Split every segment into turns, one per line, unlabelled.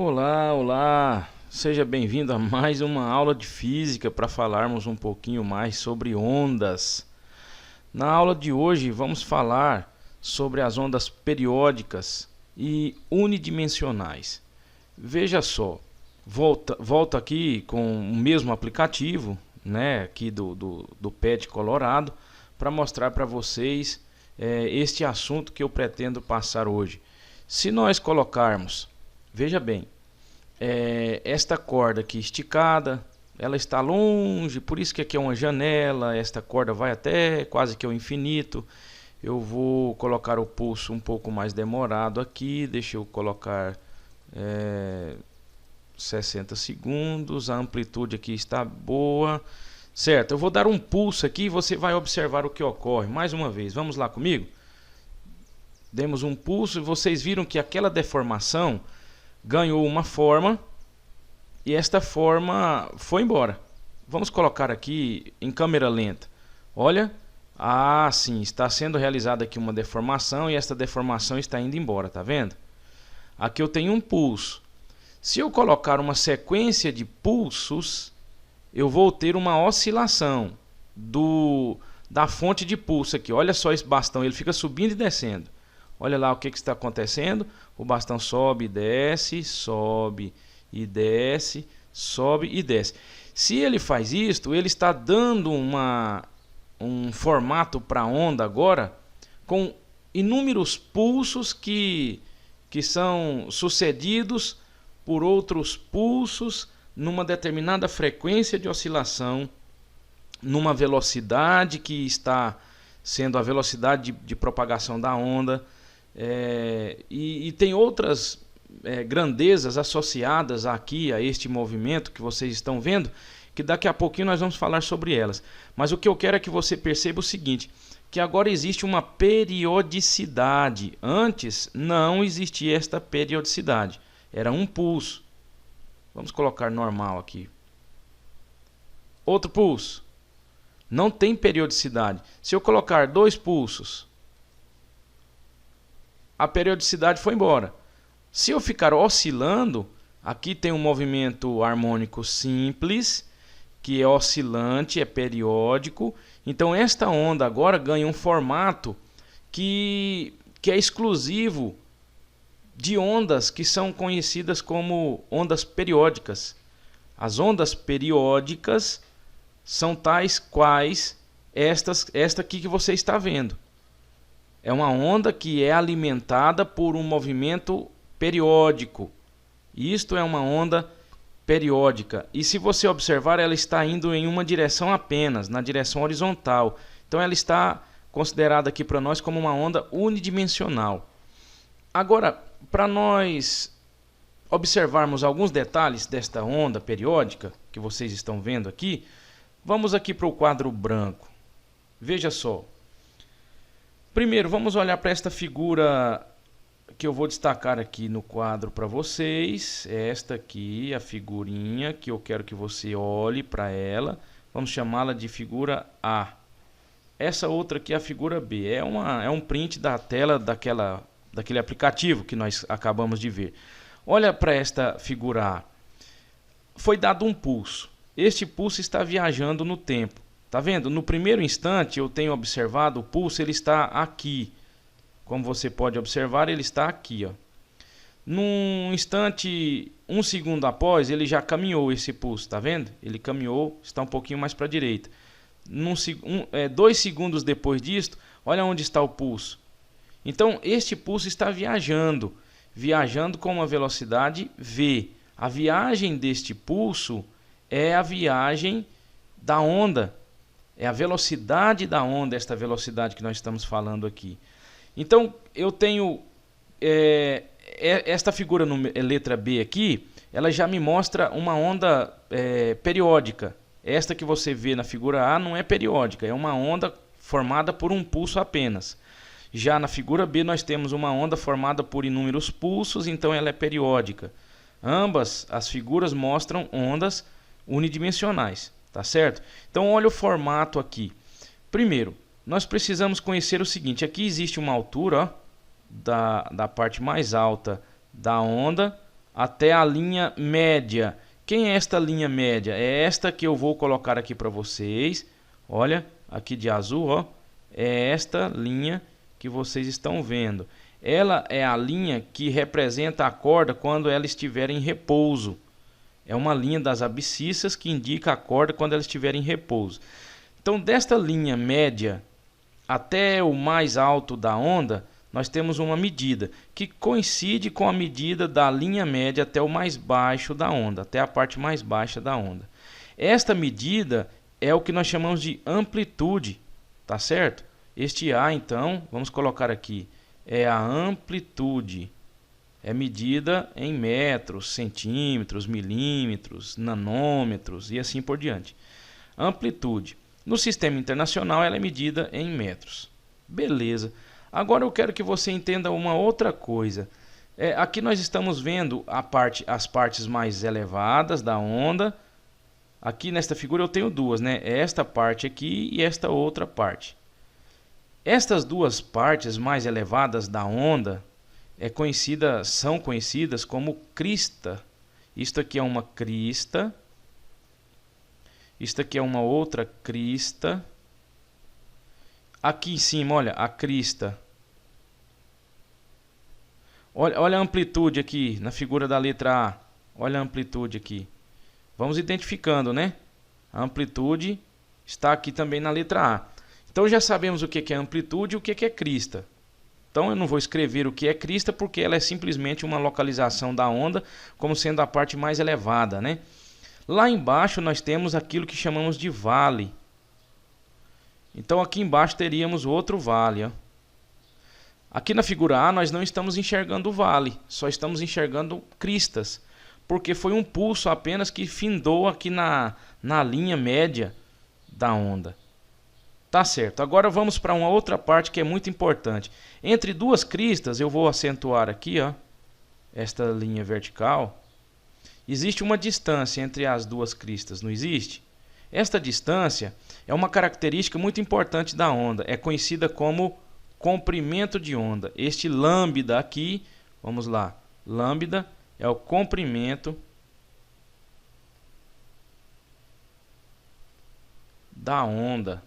Olá, olá! Seja bem-vindo a mais uma aula de física para falarmos um pouquinho mais sobre ondas. Na aula de hoje vamos falar sobre as ondas periódicas e unidimensionais. Veja só, volto aqui com o mesmo aplicativo, né, aqui do PET Colorado, para mostrar para vocês este assunto que eu pretendo passar hoje. Se nós colocarmos, veja bem, esta corda aqui esticada, ela está longe, por isso que aqui é uma janela, esta corda vai até quase que ao infinito. Eu vou colocar o pulso um pouco mais demorado aqui, deixa eu colocar 60 segundos, a amplitude aqui está boa, certo? Eu vou dar um pulso aqui e você vai observar o que ocorre, mais uma vez, vamos lá comigo? Demos um pulso e vocês viram que aquela deformação ganhou uma forma e esta forma foi embora. Vamos colocar aqui em câmera lenta. Olha, sim, está sendo realizada aqui uma deformação e esta deformação está indo embora, tá vendo? Aqui eu tenho um pulso. Se eu colocar uma sequência de pulsos, eu vou ter uma oscilação da fonte de pulso aqui. Olha só esse bastão, ele fica subindo e descendo. Olha lá o que está acontecendo. O bastão sobe e desce, sobe e desce, sobe e desce. Se ele faz isto, ele está dando um formato para a onda agora com inúmeros pulsos que são sucedidos por outros pulsos numa determinada frequência de oscilação, numa velocidade que está sendo a velocidade de propagação da onda. E tem outras grandezas associadas aqui a este movimento que vocês estão vendo, que daqui a pouquinho nós vamos falar sobre elas. Mas o que eu quero é que você perceba o seguinte, que agora existe uma periodicidade. Antes não existia esta periodicidade, era um pulso. Vamos colocar normal aqui. Outro pulso. Não tem periodicidade. Se eu colocar dois pulsos, a periodicidade foi embora. Se eu ficar oscilando, aqui tem um movimento harmônico simples, que é oscilante, é periódico. Então esta onda agora ganha um formato que é exclusivo de ondas que são conhecidas como ondas periódicas. As ondas periódicas são tais quais esta aqui que você está vendo. É uma onda que é alimentada por um movimento periódico. Isto é uma onda periódica. E se você observar, ela está indo em uma direção apenas, na direção horizontal. Então ela está considerada aqui para nós como uma onda unidimensional. Agora, para nós observarmos alguns detalhes desta onda periódica que vocês estão vendo aqui, vamos aqui para o quadro branco. Veja só. Primeiro, vamos olhar para esta figura que eu vou destacar aqui no quadro para vocês. Esta aqui, a figurinha que eu quero que você olhe para ela. Vamos chamá-la de figura A. Essa outra aqui é a figura B. É um print da tela daquele aplicativo que nós acabamos de ver. Olha para esta figura A. Foi dado um pulso. Este pulso está viajando no tempo. Tá vendo? No primeiro instante eu tenho observado o pulso, ele está aqui. Como você pode observar, ele está aqui, ó. Num instante, um segundo após, ele já caminhou esse pulso, tá vendo? Ele caminhou, está um pouquinho mais para a direita. 2 segundos depois disto, olha onde está o pulso. Então, este pulso está viajando com uma velocidade v. A viagem deste pulso é a viagem da onda. É a velocidade da onda, esta velocidade que nós estamos falando aqui. Então, eu tenho esta figura letra B aqui, ela já me mostra uma onda periódica. Esta que você vê na figura A não é periódica, é uma onda formada por um pulso apenas. Já na figura B nós temos uma onda formada por inúmeros pulsos, então ela é periódica. Ambas as figuras mostram ondas unidimensionais. Tá certo? Então olha o formato aqui. Primeiro, nós precisamos conhecer o seguinte. Aqui existe uma altura, ó, da parte mais alta da onda até a linha média. Quem é esta linha média? É esta que eu vou colocar aqui para vocês. Olha, aqui de azul, ó. É esta linha que vocês estão vendo. Ela é a linha que representa a corda quando ela estiver em repouso. É uma linha das abscissas que indica a corda quando ela estiver em repouso. Então, desta linha média até o mais alto da onda, nós temos uma medida que coincide com a medida da linha média até o mais baixo da onda, até a parte mais baixa da onda. Esta medida é o que nós chamamos de amplitude, tá certo? Este A, então, vamos colocar aqui, é a amplitude. É medida em metros, centímetros, milímetros, nanômetros e assim por diante. Amplitude. No sistema internacional ela é medida em metros. Beleza. Agora eu quero que você entenda uma outra coisa. Aqui nós estamos vendo as partes mais elevadas da onda. Aqui nesta figura eu tenho duas, né? Esta parte aqui e esta outra parte. Estas duas partes mais elevadas da onda são conhecidas como crista. Isto aqui é uma crista. Isto aqui é uma outra crista. Aqui em cima, olha, a crista. Olha a amplitude aqui na figura da letra A. Olha a amplitude aqui. Vamos identificando, né? A amplitude está aqui também na letra A. Então já sabemos o que é amplitude e o que é crista. Então eu não vou escrever o que é crista porque ela é simplesmente uma localização da onda como sendo a parte mais elevada, né? Lá embaixo nós temos aquilo que chamamos de vale. Então aqui embaixo teríamos outro vale, ó. Aqui na figura A nós não estamos enxergando o vale, só estamos enxergando cristas, porque foi um pulso apenas que findou aqui na linha média da onda. Tá certo, agora vamos para uma outra parte que é muito importante. Entre duas cristas, eu vou acentuar aqui, ó, esta linha vertical. Existe uma distância entre as duas cristas, não existe? Esta distância é uma característica muito importante da onda, é conhecida como comprimento de onda. Este lambda aqui, vamos lá, lambda é o comprimento da onda.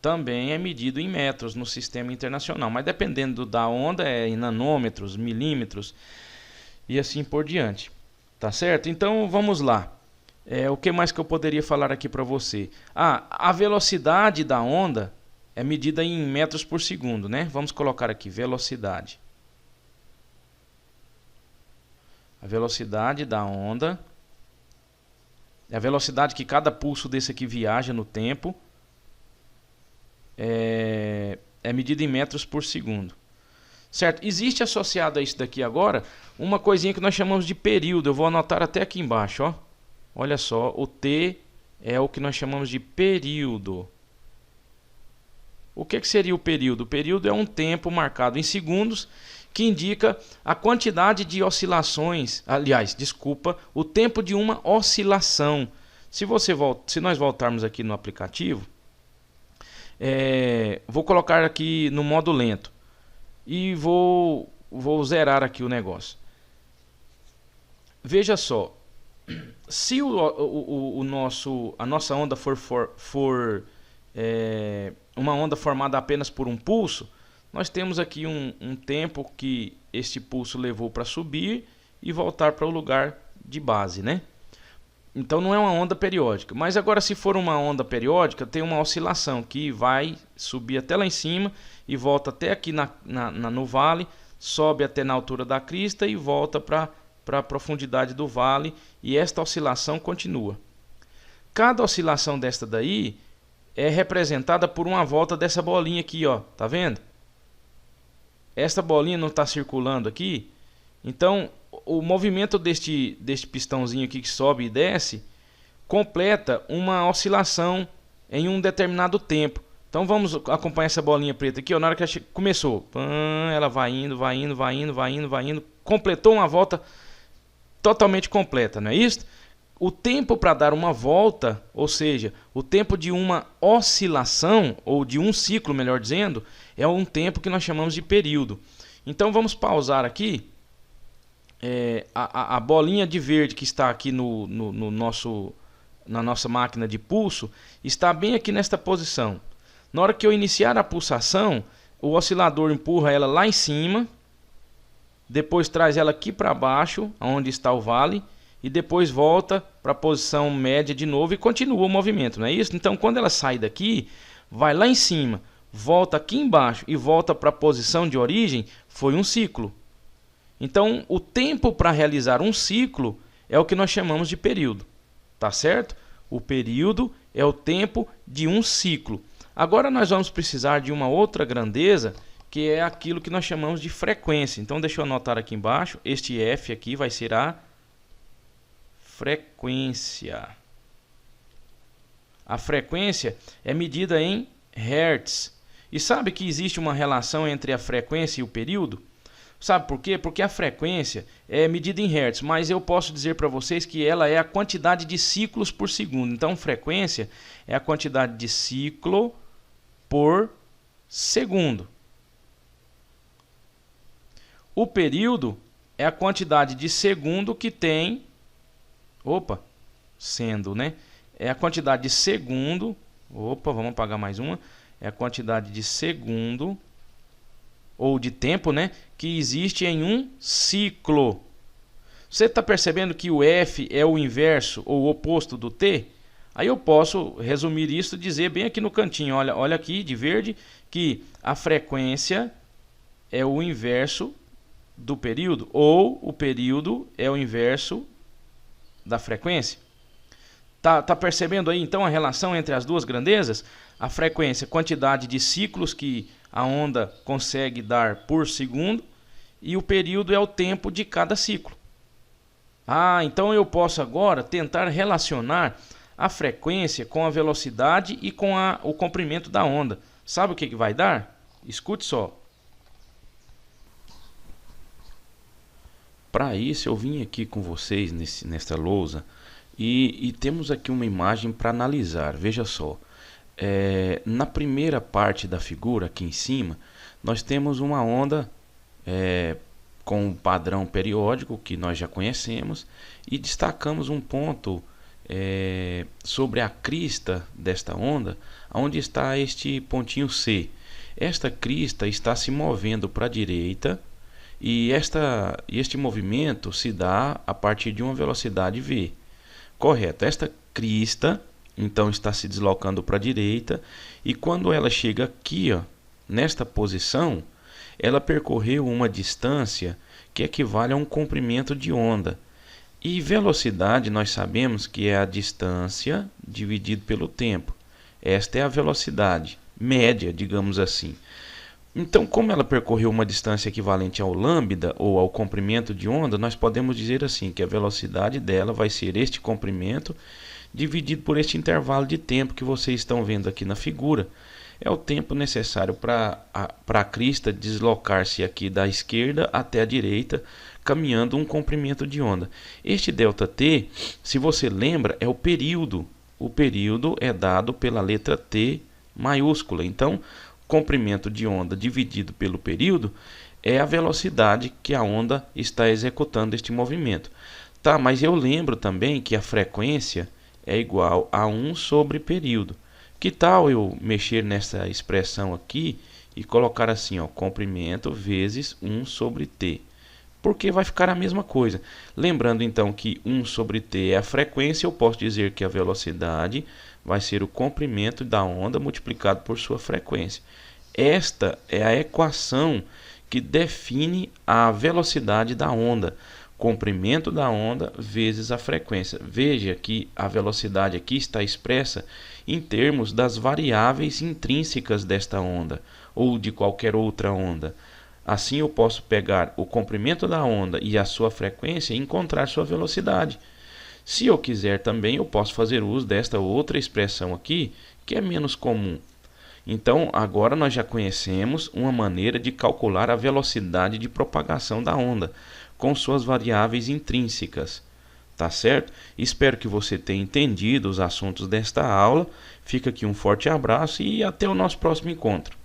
Também é medido em metros no sistema internacional, mas dependendo da onda é em nanômetros, milímetros e assim por diante. Tá certo? Então vamos lá. O que mais que eu poderia falar aqui para você? A velocidade da onda é medida em metros por segundo, né? Vamos colocar aqui velocidade. A velocidade da onda é a velocidade que cada pulso desse aqui viaja no tempo. É medida em metros por segundo. Certo? Existe associado a isso daqui agora uma coisinha que nós chamamos de período. Eu vou anotar até aqui embaixo, ó. Olha só, o T é o que nós chamamos de período. O que seria o período? O período é um tempo marcado em segundos que indica a quantidade de oscilações. Aliás, desculpa, o tempo de uma oscilação. Se nós voltarmos aqui no aplicativo, vou colocar aqui no modo lento e vou zerar aqui o negócio. Veja só, se a nossa onda for uma onda formada apenas por um pulso, nós temos aqui um tempo que este pulso levou para subir e voltar para o lugar de base, né? Então não é uma onda periódica. Mas agora, se for uma onda periódica, tem uma oscilação que vai subir até lá em cima e volta até aqui no vale, sobe até na altura da crista e volta para a profundidade do vale, e esta oscilação continua. Cada oscilação desta daí é representada por uma volta dessa bolinha aqui, ó. Tá vendo? Esta bolinha não está circulando aqui. Então o movimento deste pistãozinho aqui que sobe e desce completa uma oscilação em um determinado tempo. Então vamos acompanhar essa bolinha preta aqui, ó. Na hora que ela começou, ela vai indo, completou uma volta totalmente completa, não é isso? O tempo para dar uma volta, ou seja, o tempo de uma oscilação, ou de um ciclo, melhor dizendo, é um tempo que nós chamamos de período. Então vamos pausar aqui a bolinha de verde que está aqui na nossa máquina de pulso está bem aqui nesta posição. Na hora que eu iniciar a pulsação, o oscilador empurra ela lá em cima, depois traz ela aqui para baixo, onde está o vale, e depois volta para a posição média de novo e continua o movimento, não é isso? Então, quando ela sai daqui, vai lá em cima, volta aqui embaixo e volta para a posição de origem, foi um ciclo. Então, o tempo para realizar um ciclo é o que nós chamamos de período, tá certo? O período é o tempo de um ciclo. Agora nós vamos precisar de uma outra grandeza, que é aquilo que nós chamamos de frequência. Então, deixa eu anotar aqui embaixo, este F aqui vai ser a frequência. A frequência é medida em Hertz. E sabe que existe uma relação entre a frequência e o período? Sabe por quê? Porque a frequência é medida em Hertz, mas eu posso dizer para vocês que ela é a quantidade de ciclos por segundo. Então, frequência é a quantidade de ciclo por segundo. O período é a quantidade de segundo que tem... É a quantidade de segundo... vamos apagar mais uma. É a quantidade de segundo... ou de tempo, né, que existe em um ciclo. Você está percebendo que o F é o inverso ou o oposto do T? Aí eu posso resumir isso e dizer bem aqui no cantinho, olha aqui de verde, que a frequência é o inverso do período, ou o período é o inverso da frequência. Tá percebendo aí então a relação entre as duas grandezas? A frequência, quantidade de ciclos que a onda consegue dar por segundo, e o período é o tempo de cada ciclo. Então eu posso agora tentar relacionar a frequência com a velocidade e com o comprimento da onda. Sabe o que vai dar? Escute só. Para isso eu vim aqui com vocês nesta lousa e temos aqui uma imagem para analisar. Veja só. Na primeira parte da figura, aqui em cima, nós temos uma onda com um padrão periódico que nós já conhecemos e destacamos um ponto sobre a crista desta onda, onde está este pontinho C. Esta crista está se movendo para a direita e este movimento se dá a partir de uma velocidade v. Correto, esta crista então está se deslocando para a direita e quando ela chega aqui, nesta posição, ela percorreu uma distância que equivale a um comprimento de onda. E velocidade nós sabemos que é a distância dividido pelo tempo. Esta é a velocidade média, digamos assim. Então, como ela percorreu uma distância equivalente ao lambda ou ao comprimento de onda, nós podemos dizer assim que a velocidade dela vai ser este comprimento dividido por este intervalo de tempo que vocês estão vendo aqui na figura. É o tempo necessário para a crista deslocar-se aqui da esquerda até a direita, caminhando um comprimento de onda. Este ΔT, se você lembra, é o período. O período é dado pela letra T maiúscula. Então, comprimento de onda dividido pelo período é a velocidade que a onda está executando este movimento. Tá, mas eu lembro também que a frequência é igual a 1 sobre período. Que tal eu mexer nessa expressão aqui e colocar assim, comprimento vezes 1 sobre t? Porque vai ficar a mesma coisa. Lembrando então que 1 sobre t é a frequência, eu posso dizer que a velocidade vai ser o comprimento da onda multiplicado por sua frequência. Esta é a equação que define a velocidade da onda. Comprimento da onda vezes a frequência. Veja que a velocidade aqui está expressa em termos das variáveis intrínsecas desta onda ou de qualquer outra onda. Assim eu posso pegar o comprimento da onda e a sua frequência e encontrar sua velocidade. Se eu quiser também, eu posso fazer uso desta outra expressão aqui, que é menos comum. Então, agora nós já conhecemos uma maneira de calcular a velocidade de propagação da onda com suas variáveis intrínsecas. Tá certo? Espero que você tenha entendido os assuntos desta aula. Fica aqui um forte abraço e até o nosso próximo encontro.